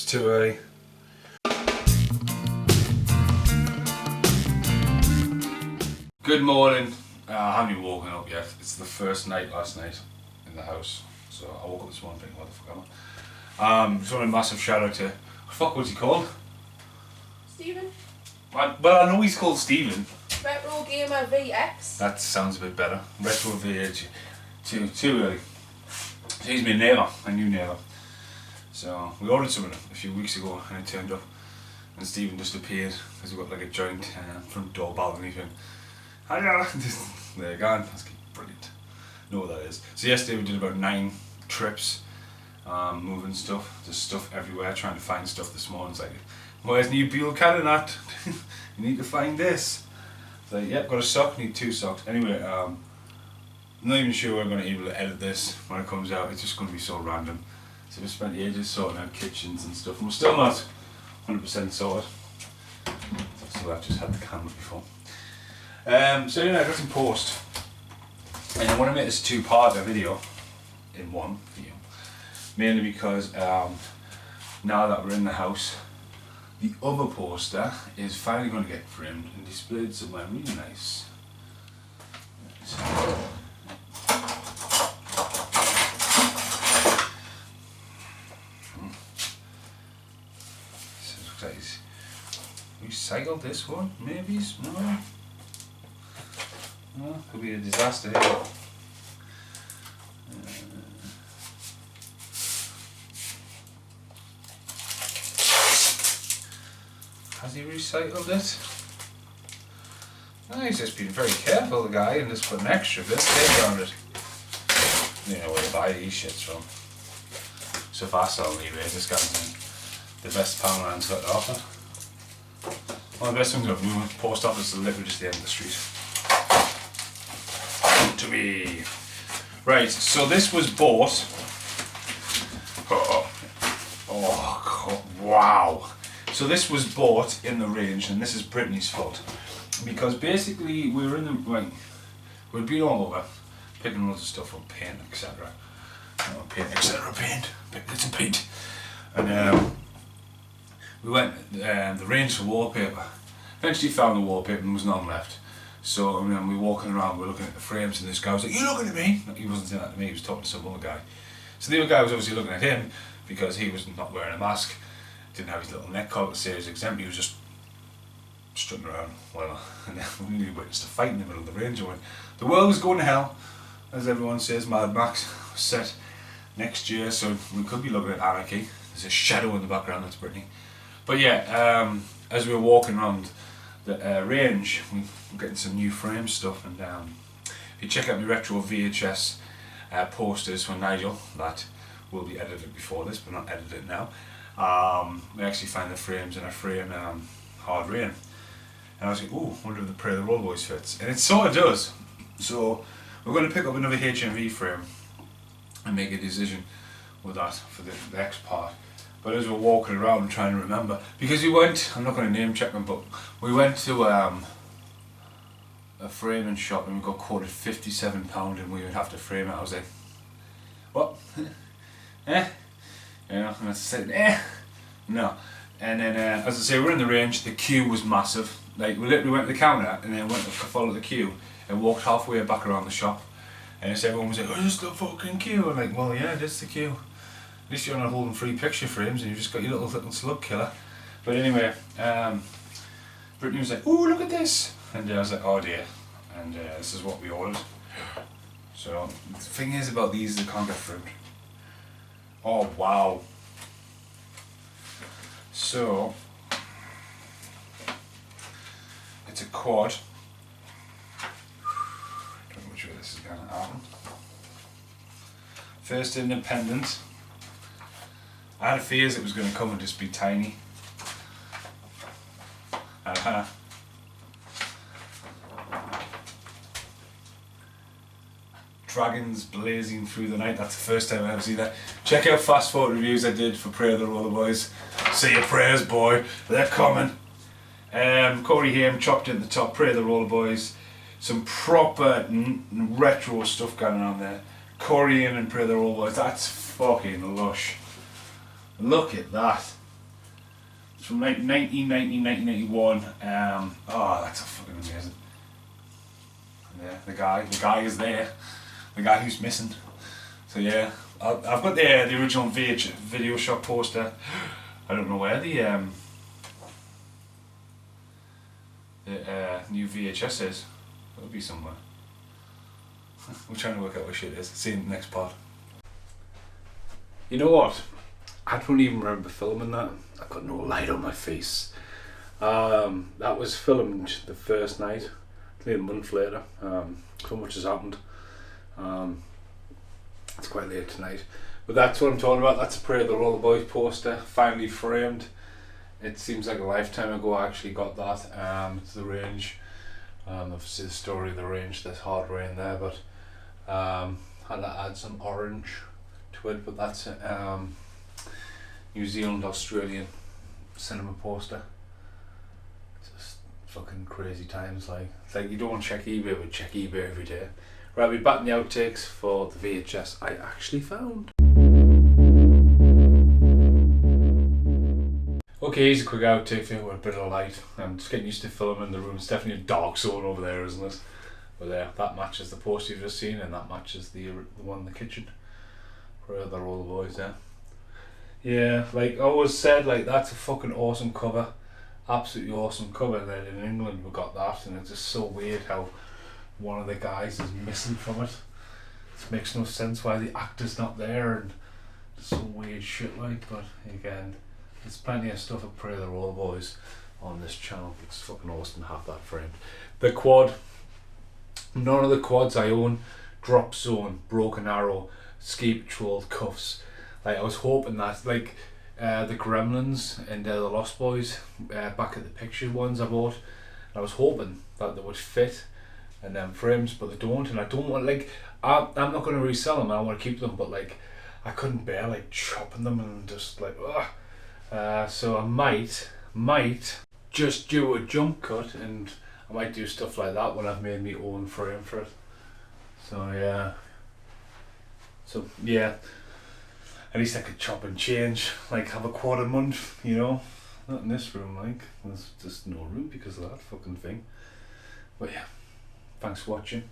too early. Good morning. I haven't even woken up yet. It's the first night last night in the house. So I woke up this morning thinking, what the fuck am I? Just want a massive shout out to, fuck, what's he called? Stephen? Well, I know he's called Stephen. Retro Gamer VX. That sounds a bit better. Retro VH. Too early. He's my neighbour, my new neighbour. So we ordered something a few weeks ago and it turned up. And Stephen just appeared because we've got like a joint front door balcony thing. There you go. That's brilliant. Know what that is. So yesterday we did about 9 trips, moving stuff. There's stuff everywhere, trying to find stuff this morning. It's like, where's new Buell cannon at? You need to find this. It's like, yep, got a sock, need 2 socks. Anyway, I'm not even sure I'm going to be able to edit this when it comes out. It's just going to be so random. So we spent ages sorting out kitchens and stuff, and we're still not 100% sorted. So I've just had the camera before. So anyway, I got some post, and I want to make this a 2-parter video in one video, mainly because now that we're in the house, the other poster is finally going to get framed and displayed somewhere really nice. So it looks like he's recycled this one, maybe, no. No, could be a disaster here. Has he recycled it? No, he's just been very careful, the guy, and just put an extra bit of tape around it. You know where to buy these shits from. So fast on eBay, this guy's the best pound man's got to offer. One of the best things I've known, post office is literally just the end of the street. To me. Right, so this was bought. Oh, wow. So this was bought in the range, and this is Brittany's fault. Because basically we were in the, right, we'd been all over, picking loads of stuff up, paint, etc. Paint, it's a paint. And we went the range for wallpaper. Eventually found the wallpaper and there was none left. So I mean, we were walking around, we were looking at the frames, and this guy was like, "You looking at me?" He wasn't saying that to me, he was talking to some other guy. So the other guy was obviously looking at him because he was not wearing a mask, didn't have his little neck collar to say he was exempt, he was just strutting around, whatever. And then we witnessed a fight in the middle of the range. And the world was going to hell, as everyone says. Mad Max was set next year, so we could be looking at anarchy. There's a shadow in the background, that's Brittany. But yeah, as we were walking around the range, we were getting some new frame stuff, and if you check out my retro VHS posters for Nigel, that will be edited before this, but not edited now, we actually find the frames in a frame hard rain. And I was like, ooh, wonder if the Pray the Rollerboys fits. And it sort of does. So we're going to pick up another HMV frame and make a decision with that for the next part. But as we're walking around trying to remember, because we went, I'm not going to name check them, but we went to a framing shop and we got quoted £57 and we would have to frame it. I was like, what? You know, and I said, no. And then, as I say, we're in the range, the queue was massive. Like, we literally went to the counter and then went to follow the queue and walked halfway back around the shop. And so everyone was like, oh, it's the fucking queue. I'm like, well, yeah, it is the queue. At least you're not holding free picture frames and you've just got your little slug killer. But anyway, Brittany was like, oh, look at this. And I was like, oh dear. And this is what we ordered. So, the thing is about these, they can't get framed. Oh, wow. So, it's a quad. Don't know which way this is going to happen. First independent. I had a fears it was going to come and just be tiny. Dragons blazing through the night, that's the first time I ever seen that. Check out fast forward reviews I did for Pray the Rollerboys. Say your prayers, boy, they're coming. Corey Haim chopped in the top, Pray the Rollerboys. Some proper retro stuff going on there. Corey Haim and Pray the Rollerboys, that's fucking lush. Look at that. It's from 1990, 1991. Oh, that's a fucking amazing. Yeah, the guy is there. The guy who's missing. So yeah, I've got the original video shop poster. I don't know where the new VHS is. It'll be somewhere. We're trying to work out what shit is. See you in the next part. You know what? I don't even remember filming that. I got no light on my face. That was filmed the first night, nearly a month later. So much has happened. It's quite late tonight. But that's what I'm talking about. That's a Prey of the Rollerboys poster, finally framed. It seems like a lifetime ago I actually got that. It's the range. Obviously the story of the range, there's hard rain there, but had to add some orange to it, but that's a New Zealand Australian cinema poster. Just fucking crazy times, like it's like you don't check eBay, but check eBay every day. Right, we're back in the outtakes for the VHS I actually found. Okay, here's a quick outtake for you with a bit of light. I'm just getting used to filming in the room. It's definitely a dark zone over there, isn't it? But that matches the poster you've just seen, and that matches the one in the kitchen. For the Rollerboys there. Yeah, like I always said, like that's a fucking awesome cover. Absolutely awesome cover. And then in England we got that, and it's just so weird how one of the guys is missing from it. It makes no sense why the actor's not there, and some weird shit like. But again, there's plenty of stuff at Prey of the Rollerboys on this channel. It's fucking awesome to have that framed. The quad, none of the quads I own. Drop Zone, Broken Arrow, Ski Patrol, Cuffs. Like I was hoping that like the Gremlins and the Lost Boys back at the picture ones I bought, I was hoping that they would fit in them frames, but they don't, and I don't want, like I'm not going to resell them, I want to keep them, but like I couldn't bear like chopping them and just like so I might just do a jump cut, and I might do stuff like that when I've made my own frame for it. So yeah, at least I could chop and change, like have a quad a month, you know. Not in this room, like there's just no room because of that fucking thing. But yeah, thanks for watching.